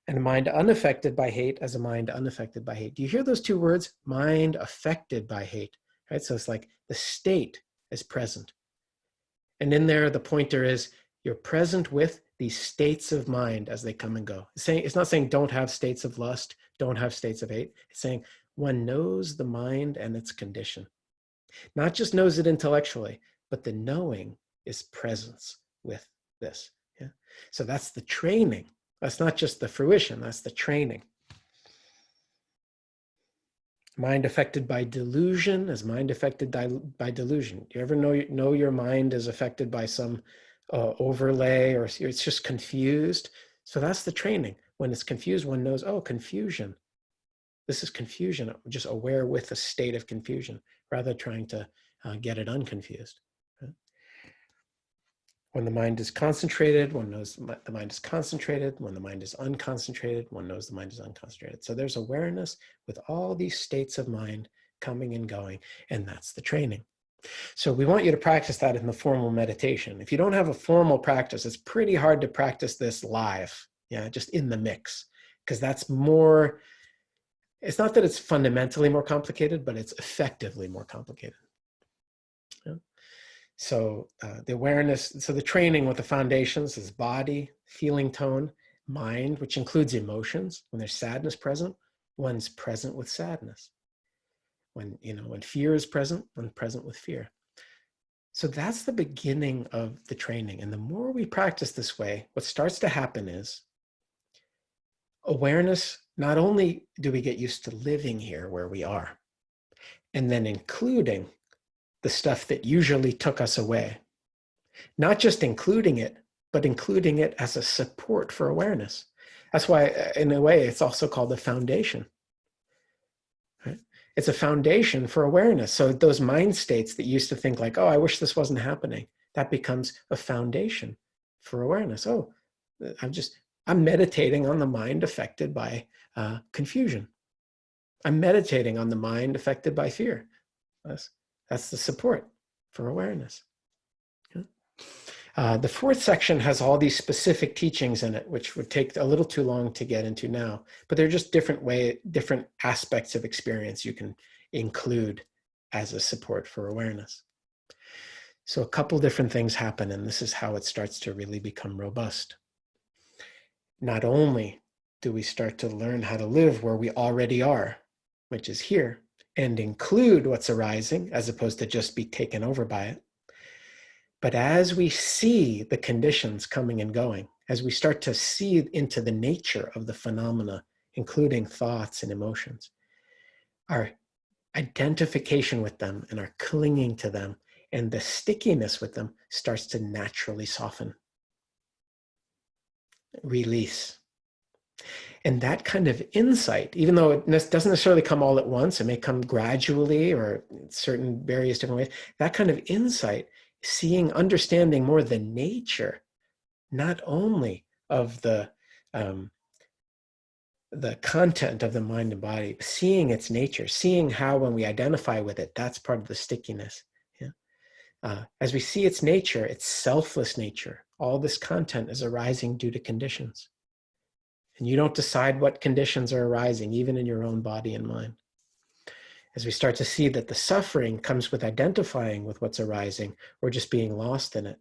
and a mind unaffected by hate as a mind unaffected by hate. Do you hear those two words? Mind affected by hate. right? So it's like the state is present. And in there, the pointer is you're present with these states of mind as they come and go. It's not saying don't have states of lust, don't have states of hate. It's saying one knows the mind and its condition. Not just knows it intellectually, but the knowing is presence with this. Yeah? So that's the training. That's not just the fruition, that's the training. Mind affected by delusion is mind affected by delusion. You ever know your mind is affected by some overlay, or it's just confused? So that's the training. When it's confused, one knows, oh, confusion. This is confusion. I'm just aware with a state of confusion rather than trying to get it unconfused. Right? When the mind is concentrated, one knows the mind is concentrated. When the mind is unconcentrated, one knows the mind is unconcentrated. So there's awareness with all these states of mind coming and going, and that's the training. So we want you to practice that in the formal meditation. If you don't have a formal practice, it's pretty hard to practice this live, just in the mix, because that's more, it's not that it's fundamentally more complicated, but it's effectively more complicated. So the awareness, so the training with the foundations is body, feeling tone, mind, which includes emotions. When there's sadness present, one's present with sadness. When fear is present, one's present with fear. So that's the beginning of the training. And the more we practice this way, what starts to happen is awareness, not only do we get used to living here where we are, and then including the stuff that usually took us away. Not just including it, but including it as a support for awareness. That's why, in a way, it's also called the foundation. Right? It's a foundation for awareness. So those mind states that used to think like, oh, I wish this wasn't happening, that becomes a foundation for awareness. Oh, I'm meditating on the mind affected by confusion. I'm meditating on the mind affected by fear. That's the support for awareness. The fourth section has all these specific teachings in it, which would take a little too long to get into now, but they're just different aspects of experience you can include as a support for awareness. So a couple different things happen, and this is how it starts to really become robust. Not only do we start to learn how to live where we already are, which is here, and include what's arising as opposed to just be taken over by it. But as we see the conditions coming and going, as we start to see into the nature of the phenomena, including thoughts and emotions, our identification with them and our clinging to them and the stickiness with them starts to naturally soften, release. And that kind of insight, even though it doesn't necessarily come all at once, it may come gradually or in certain various different ways, that kind of insight, understanding more the nature, not only of the content of the mind and body, seeing its nature, seeing how when we identify with it, that's part of the stickiness. As we see its nature, its selfless nature, all this content is arising due to conditions. And you don't decide what conditions are arising, even in your own body and mind. As we start to see that the suffering comes with identifying with what's arising or just being lost in it,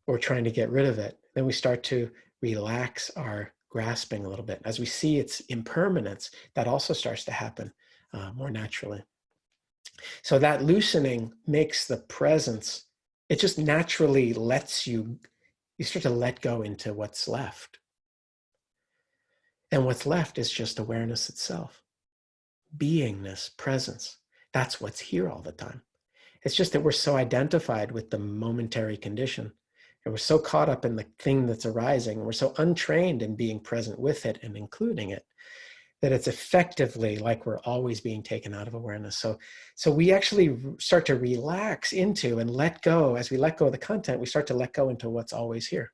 or trying to get rid of it, then we start to relax our grasping a little bit. As we see its impermanence, that also starts to happen more naturally. So that loosening makes the presence, it just naturally lets you start to let go into what's left. And what's left is just awareness itself. Beingness, presence. That's what's here all the time. It's just that we're so identified with the momentary condition, and we're so caught up in the thing that's arising, and we're so untrained in being present with it and including it, that it's effectively like we're always being taken out of awareness. So we actually start to relax into and let go. As we let go of the content, we start to let go into what's always here.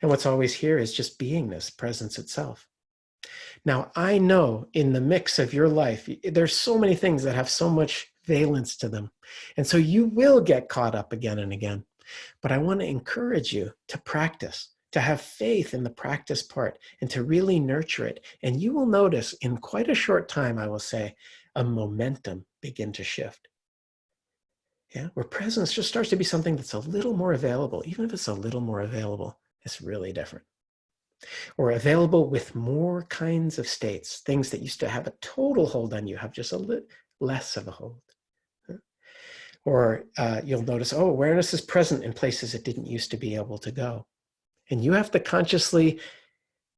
And what's always here is just beingness, presence itself. Now, I know in the mix of your life, there's so many things that have so much valence to them. And so you will get caught up again and again. But I want to encourage you to practice, to have faith in the practice part and to really nurture it. And you will notice in quite a short time, I will say, a momentum begin to shift. Yeah, where presence just starts to be something that's a little more available. Even if it's a little more available, it's really different. Or available with more kinds of states. Things that used to have a total hold on you have just a little less of a hold. Or you'll notice, oh, awareness is present in places it didn't used to be able to go. And you have to consciously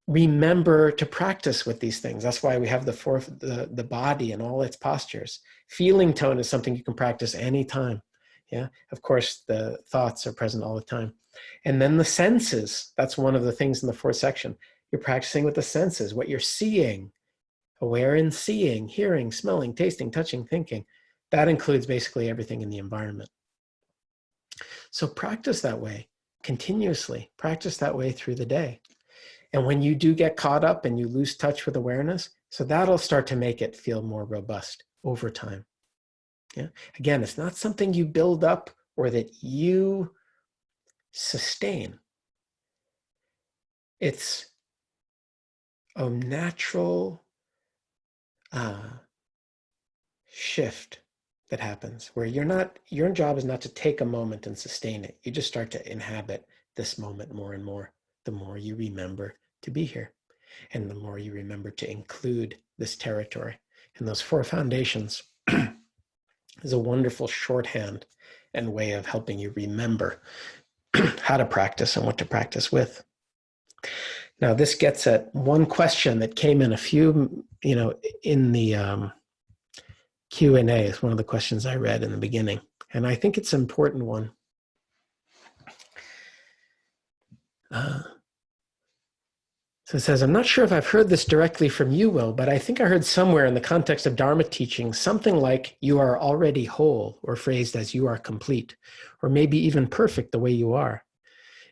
remember to practice with these things. That's why we have the body and all its postures. Feeling tone is something you can practice anytime. Yeah, of course, the thoughts are present all the time. And then the senses, that's one of the things in the fourth section. You're practicing with the senses, what you're seeing, aware in seeing, hearing, smelling, tasting, touching, thinking. That includes basically everything in the environment. So practice that way continuously. Practice that way through the day. And when you do get caught up and you lose touch with awareness, so that'll start to make it feel more robust over time. Yeah. Again, it's not something you build up or that you sustain. It's a natural shift that happens where your job is not to take a moment and sustain it. You just start to inhabit this moment more and more, the more you remember to be here and the more you remember to include this territory. And those four foundations is a wonderful shorthand and way of helping you remember how to practice and what to practice with. Now, this gets at one question that came in a few, in the Q&A. It's one of the questions I read in the beginning. And I think it's an important one. So it says, I'm not sure if I've heard this directly from you, Will, but I think I heard somewhere in the context of Dharma teaching something like you are already whole, or phrased as you are complete, or maybe even perfect the way you are.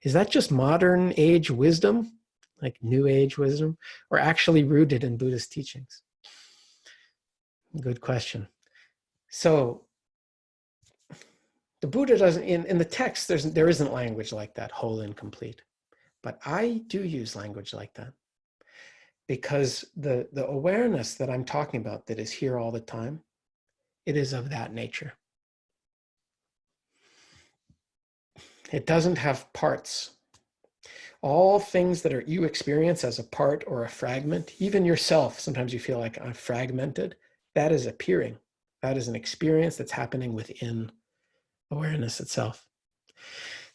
Is that just modern age wisdom, like new age wisdom, or actually rooted in Buddhist teachings? Good question. So the Buddha doesn't, in the text, there isn't language like that, whole and complete. But I do use language like that. Because the awareness that I'm talking about that is here all the time, it is of that nature. It doesn't have parts. All things that you experience as a part or a fragment, even yourself, sometimes you feel like I'm fragmented, that is appearing. That is an experience that's happening within awareness itself.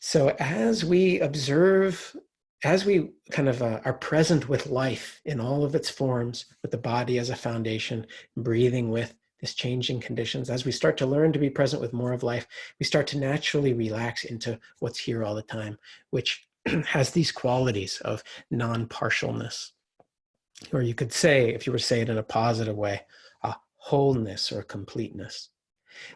So as we observe, as we kind of are present with life in all of its forms, with the body as a foundation, breathing with this changing conditions, as we start to learn to be present with more of life, we start to naturally relax into what's here all the time, which has these qualities of non-partialness. Or you could say, if you were to say it in a positive way, a wholeness or completeness.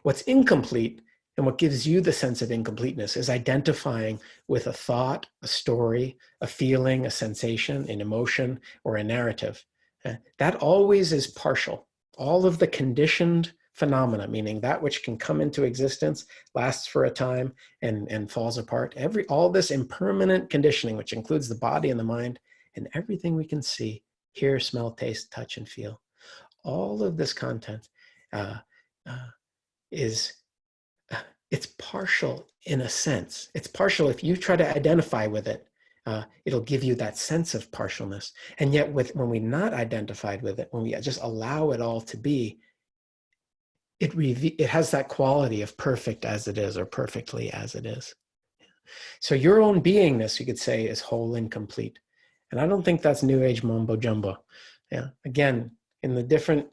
What's incomplete and what gives you the sense of incompleteness is identifying with a thought, a story, a feeling, a sensation, an emotion, or a narrative. That always is partial. All of the conditioned phenomena, meaning that which can come into existence, lasts for a time, and falls apart. All this impermanent conditioning, which includes the body and the mind, and everything we can see, hear, smell, taste, touch, and feel. All of this content it's partial in a sense. It's partial if you try to identify with it. It'll give you that sense of partialness. And yet when we're not identified with it, when we just allow it all to be, it has that quality of perfect as it is or perfectly as it is. So your own beingness, you could say, is whole and complete. And I don't think that's New Age mumbo jumbo. Yeah. Again, in the different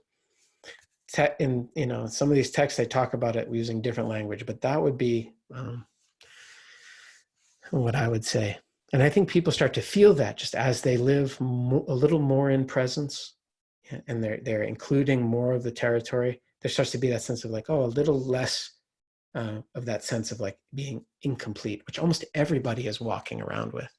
in some of these texts, they talk about it using different language, but that would be what I would say. And I think people start to feel that just as they live a little more in presence, and they're including more of the territory. There starts to be that sense of like, oh, a little less of that sense of like being incomplete, which almost everybody is walking around with.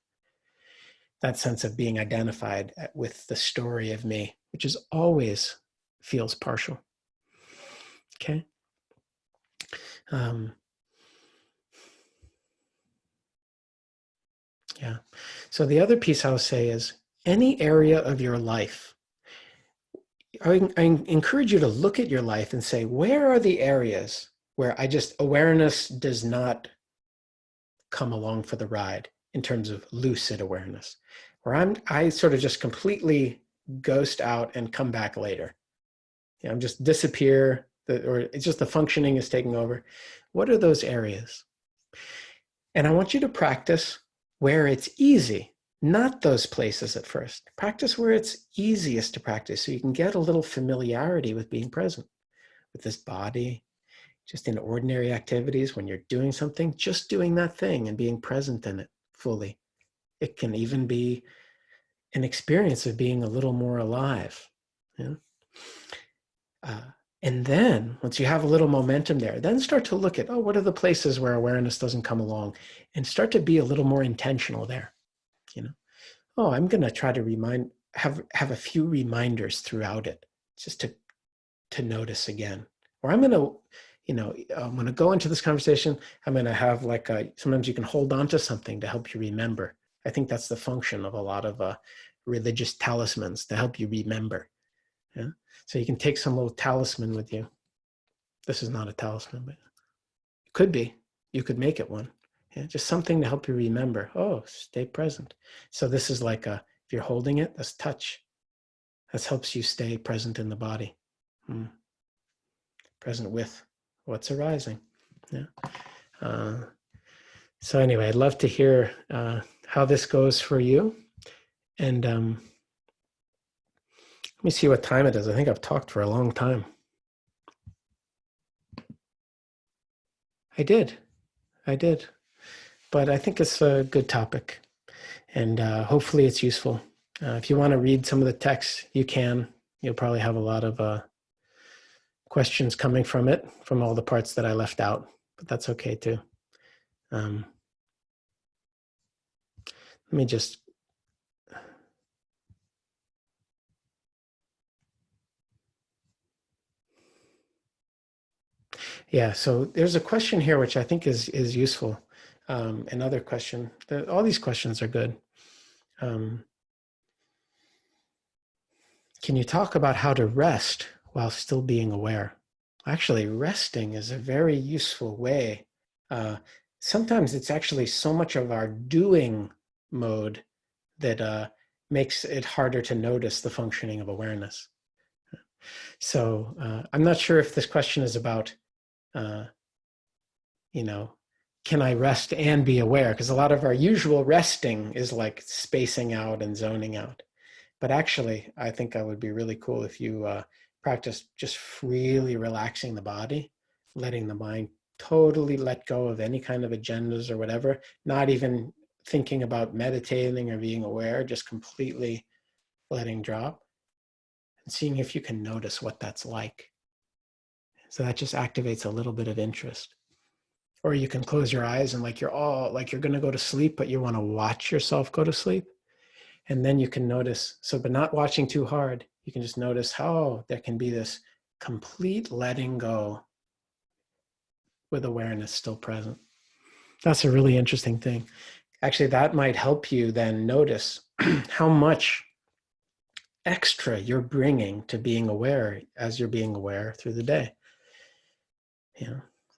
That sense of being identified with the story of me, which is always feels partial. Okay. Yeah. So the other piece I'll say is any area of your life I encourage you to look at your life and say, where are the areas where awareness does not come along for the ride in terms of lucid awareness, where I sort of just completely ghost out and come back later. I'm just disappear, or it's just the functioning is taking over. What are those areas? And I want you to practice where it's easy, not those places at first. Practice where it's easiest to practice so you can get a little familiarity with being present with this body, just in ordinary activities when you're doing something, just doing that thing and being present in it fully. It can even be an experience of being a little more alive. Yeah? And then once you have a little momentum there, then start to look at, oh, what are the places where awareness doesn't come along, and start to be a little more intentional there. Oh, I'm going to try to have a few reminders throughout it just to notice again. Or I'm going to go into this conversation, I'm going to have sometimes you can hold on to something to help you remember. I think that's the function of a lot of religious talismans, to help you remember. Yeah? So you can take some little talisman with you. This is not a talisman, but it could be. You could make it one. Yeah? Just something to help you remember. Oh, stay present. So this is if you're holding it, that's touch. That helps you stay present in the body. Present with what's arising. Yeah. So anyway, I'd love to hear how this goes for you. And let me see what time it is. I think I've talked for a long time. I did. But I think it's a good topic. And hopefully it's useful. If you want to read some of the text, you can. You'll probably have a lot of questions coming from it, from all the parts that I left out. But that's okay too. Let me just... Yeah, so there's a question here which I think is useful. Another question. All these questions are good. Can you talk about how to rest while still being aware? Actually, resting is a very useful way. Sometimes it's actually so much of our doing mode that makes it harder to notice the functioning of awareness. So I'm not sure if this question is about, can I rest and be aware? Because a lot of our usual resting is like spacing out and zoning out. But actually, I think it would be really cool if you practice just freely relaxing the body, letting the mind totally let go of any kind of agendas or whatever, not even thinking about meditating or being aware, just completely letting drop and seeing if you can notice what that's like. So that just activates a little bit of interest. Or you can close your eyes and you're going to go to sleep, but you want to watch yourself go to sleep. And then you can notice, but not watching too hard, you can just notice how there can be this complete letting go with awareness still present. That's a really interesting thing. Actually, that might help you then notice how much extra you're bringing to being aware as you're being aware through the day.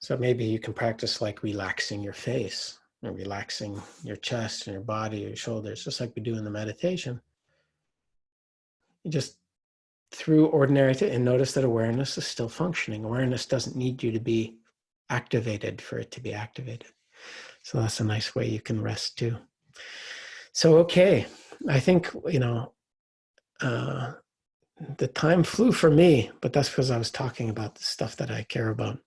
So maybe you can practice relaxing your face or relaxing your chest and your body, your shoulders, just like we do in the meditation. You just through ordinary and notice that awareness is still functioning. Awareness doesn't need you to be activated for it to be activated. So that's a nice way you can rest too. So, okay, I think, the time flew for me, but that's because I was talking about the stuff that I care about.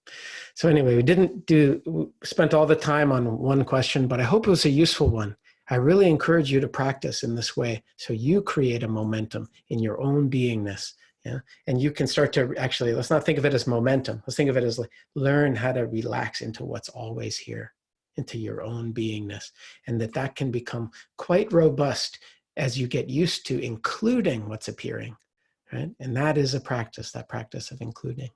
So anyway, we spent all the time on one question, but I hope it was a useful one. I really encourage you to practice in this way so you create a momentum in your own beingness. Yeah? And you can start to actually, let's not think of it as momentum. Let's think of it as learn how to relax into what's always here, into your own beingness. And that can become quite robust as you get used to including what's appearing. Right? And that is a practice, that practice of including.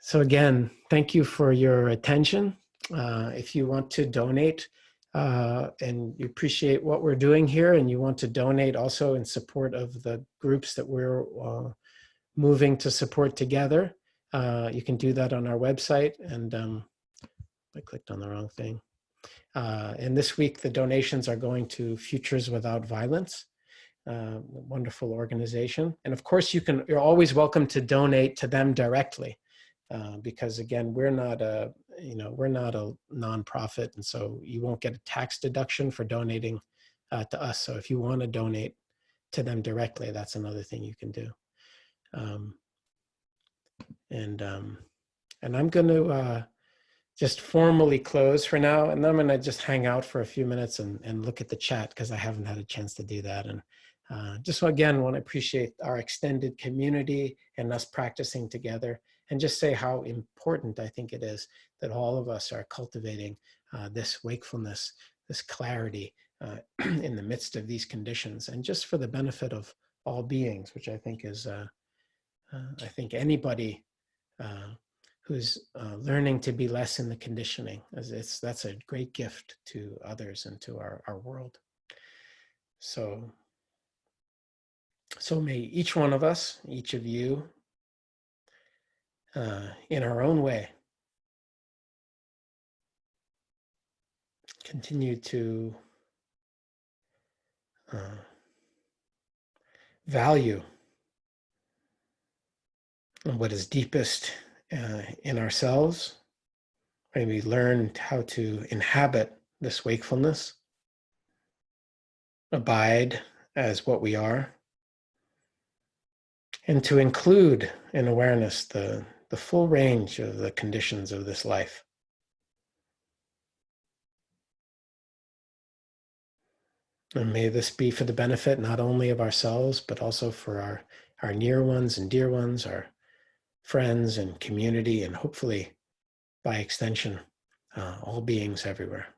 So again, thank you for your attention. If you want to donate, and you appreciate what we're doing here and you want to donate also in support of the groups that we're moving to support together, you can do that on our website. And I clicked on the wrong thing. And this week, the donations are going to Futures Without Violence, wonderful organization. And of course, you're always welcome to donate to them directly, because again, we're not a nonprofit, and so you won't get a tax deduction for donating to us. So if you want to donate to them directly, that's another thing you can do. And I'm going to just formally close for now, and then I'm going to just hang out for a few minutes and look at the chat, because I haven't had a chance to do that. And just again, want to appreciate our extended community and us practicing together, and just say how important I think it is that all of us are cultivating this wakefulness, this clarity in the midst of these conditions, and just for the benefit of all beings, which I think is, I think anybody who's learning to be less in the conditioning, that's a great gift to others and to our world. So may each one of us, each of you, in our own way, continue to value what is deepest in ourselves. Maybe learn how to inhabit this wakefulness, abide as what we are, and to include in awareness the full range of the conditions of this life. And may this be for the benefit not only of ourselves, but also for our near ones and dear ones, our friends and community, and hopefully, by extension, all beings everywhere.